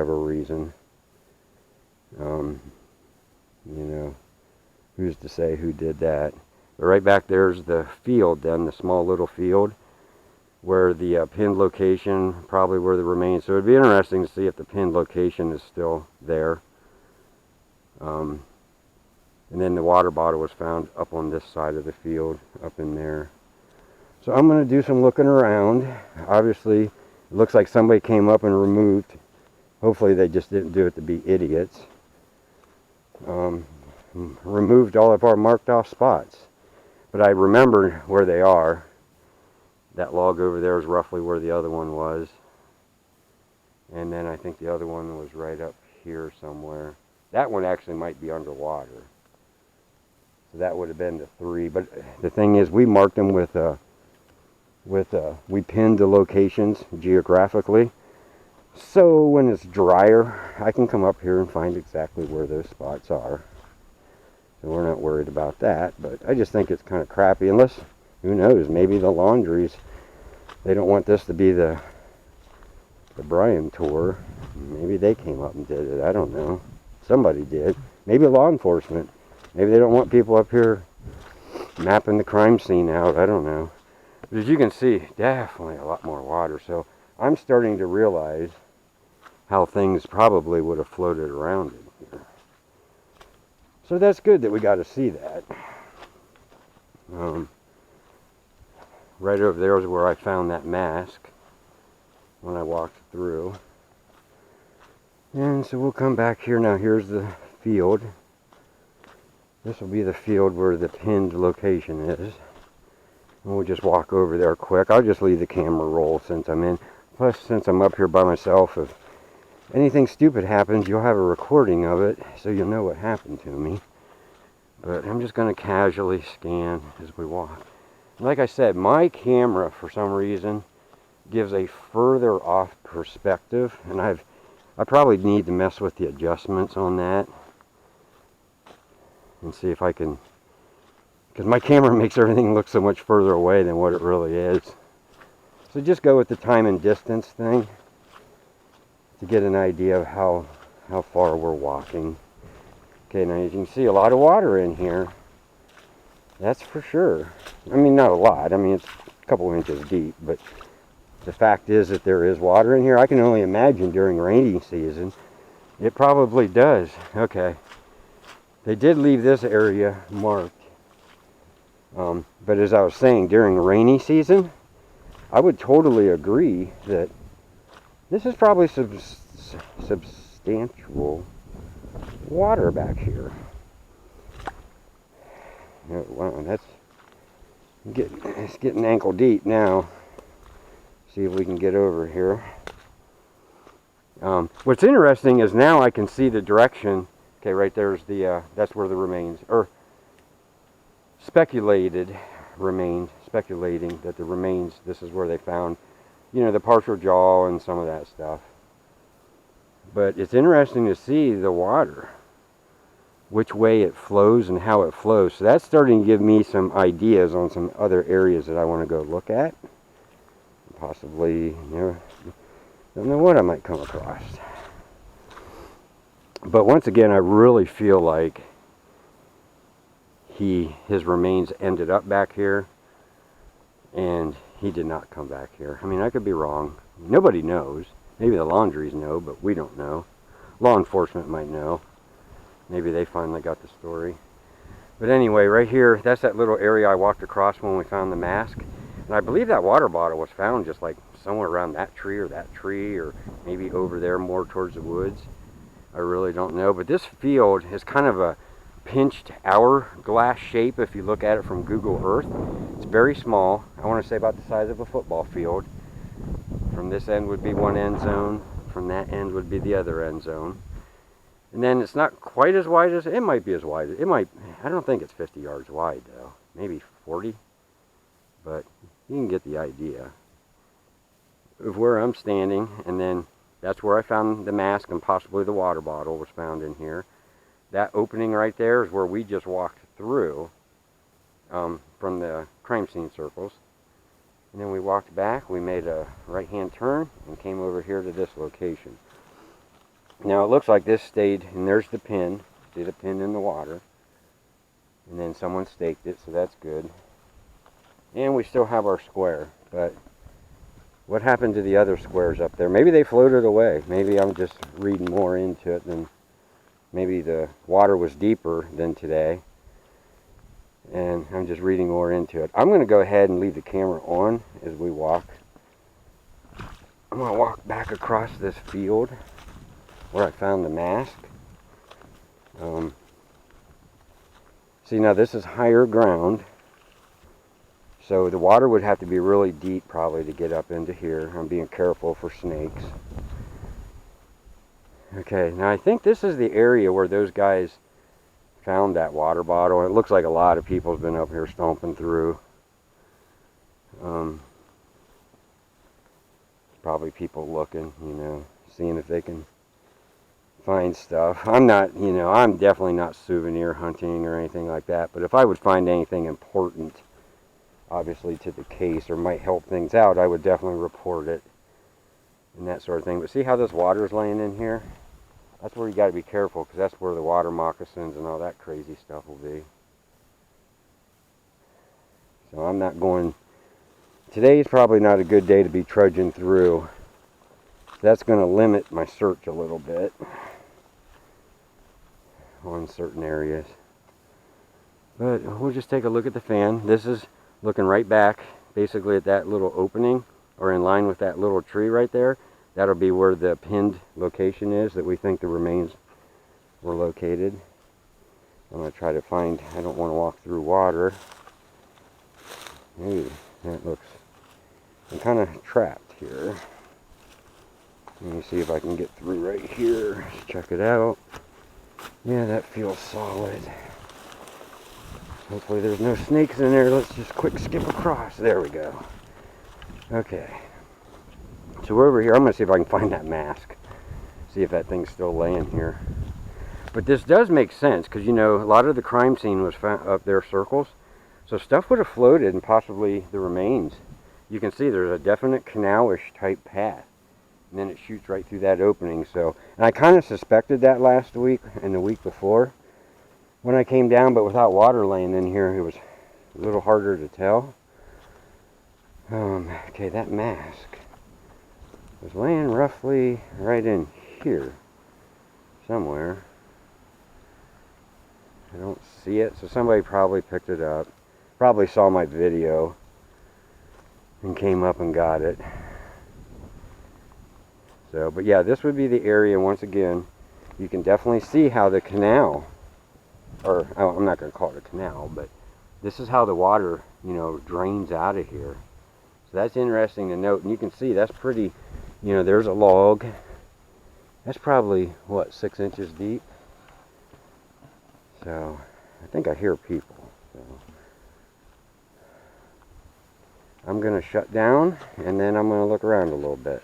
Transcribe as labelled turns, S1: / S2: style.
S1: whatever reason. You know, who's to say who did that? But right back there's the field then, the small little field where the pinned location, probably where the remains. So it'd be interesting to see if the pinned location is still there. And then the water bottle was found up on this side of the field, up in there. So I'm going to do some looking around. Obviously, it looks like somebody came up and removed. Hopefully they just didn't do it to be idiots. Removed all of our marked off spots. But I remembered where they are. That log over there is roughly where the other one was. And then I think the other one was right up here somewhere. That one actually might be underwater. So that would have been the 3. But the thing is, we marked them we pinned the locations geographically. So when it's drier, I can come up here and find exactly where those spots are. So we're not worried about that. But I just think it's kind of crappy. Unless, who knows, maybe the Laundries, they don't want this to be the Brian tour. Maybe they came up and did it. I don't know. Somebody did. Maybe law enforcement. Maybe they don't want people up here mapping the crime scene out. I don't know. But as you can see, definitely a lot more water. So I'm starting to realize how things probably would have floated around in here. So that's good that we got to see that. Right over there is where I found that mask when I walked through. And so we'll come back here. Now here's the field. This will be the field where the pinned location is. And we'll just walk over there quick. I'll just leave the camera roll since I'm in. Plus, since I'm up here by myself, if anything stupid happens, you'll have a recording of it, so you'll know what happened to me. But I'm just going to casually scan as we walk. Like I said, my camera, for some reason, gives a further off perspective, and I probably need to mess with the adjustments on that and see if I can, because my camera makes everything look so much further away than what it really is. So just go with the time and distance thing to get an idea of how far we're walking. Okay, now you can see a lot of water in here. That's for sure. I mean, not a lot. I mean, it's a couple inches deep, but the fact is that there is water in here. I can only imagine during rainy season. It probably does. Okay. They did leave this area marked. But as I was saying, during rainy season, I would totally agree that this is probably substantial water back here. Wow, it's getting ankle deep now. See if we can get over here. What's interesting is now I can see the direction. Okay, right there's that's where the remains, or speculating that the remains, this is where they found, the partial jaw and some of that stuff. But it's interesting to see the water, which way it flows and how it flows. So that's starting to give me some ideas on some other areas that I want to go look at. Possibly, don't know what I might come across. But once again, I really feel like his remains ended up back here, and he did not come back here. I mean, I could be wrong. Nobody knows. Maybe the Laundries know, but we don't know. Law enforcement might know. Maybe they finally got the story. But anyway, right here, that's that little area I walked across when we found the mask. And I believe that water bottle was found just like somewhere around that tree, or maybe over there more towards the woods. I really don't know. But this field is kind of a pinched hourglass shape if you look at it from Google Earth. It's very small. I want to say about the size of a football field. From this end would be one end zone. From that end would be the other end zone. And then it's not quite as wide as, it might be as wide. I don't think it's 50 yards wide though. Maybe 40. But you can get the idea of where I'm standing. And then that's where I found the mask, and possibly the water bottle was found in here. That opening right there is where we just walked through from the crime scene circles. And then we walked back, we made a right-hand turn, and came over here to this location. Now it looks like this stayed, and there's the pin. See the pin in the water. And then someone staked it, so that's good. And we still have our square, but what happened to the other squares up there? Maybe they floated away. Maybe I'm just reading more into it than, maybe the water was deeper than today, and I'm just reading more into it. I'm going to go ahead and leave the camera on as we walk. I'm going to walk back across this field where I found the mask. See, now this is higher ground, so the water would have to be really deep probably to get up into here. I'm being careful for snakes. Okay, now I think this is the area where those guys found that water bottle. It looks like a lot of people have been up here stomping through. Probably people looking, you know, seeing if they can find stuff. I'm not, you know, I'm definitely not souvenir hunting or anything like that, but if I would find anything important, obviously to the case, or might help things out, I would definitely report it and that sort of thing. But see how this water is laying in here? That's where you got to be careful, because that's where the water moccasins and all that crazy stuff will be. So I'm not going, today's probably not a good day to be trudging through. That's going to limit my search a little bit on certain areas. But we'll just take a look at the fan. This is looking right back basically at that little opening, or in line with that little tree right there. That'll be where the pinned location is that we think the remains were located. I'm going to try to find, I don't want to walk through water. Ooh, that looks, I'm kind of trapped here. Let me see if I can get through right here. Let's check it out. Yeah, that feels solid. Hopefully there's no snakes in there. Let's just quick skip across. There we go. Okay. So we're over here. I'm going to see if I can find that mask. See if that thing's still laying here. But this does make sense, because, you know, a lot of the crime scene was found up there, circles. So stuff would have floated, and possibly the remains. You can see there's a definite canal-ish type path. And then it shoots right through that opening. So, and I kind of suspected that last week and the week before when I came down, but without water laying in here, it was a little harder to tell. Okay, that mask was laying roughly right in here somewhere. I don't see it, so somebody probably picked it up. Probably saw my video and came up and got it. So, but yeah, this would be the area. Once again, you can definitely see how the canal, or I'm not going to call it a canal, but this is how the water, you know, drains out of here. So that's interesting to note. And you can see that's pretty, you know, there's a log. That's probably, what, 6 inches deep? So, I think I hear people. So, I'm going to shut down, and then I'm going to look around a little bit.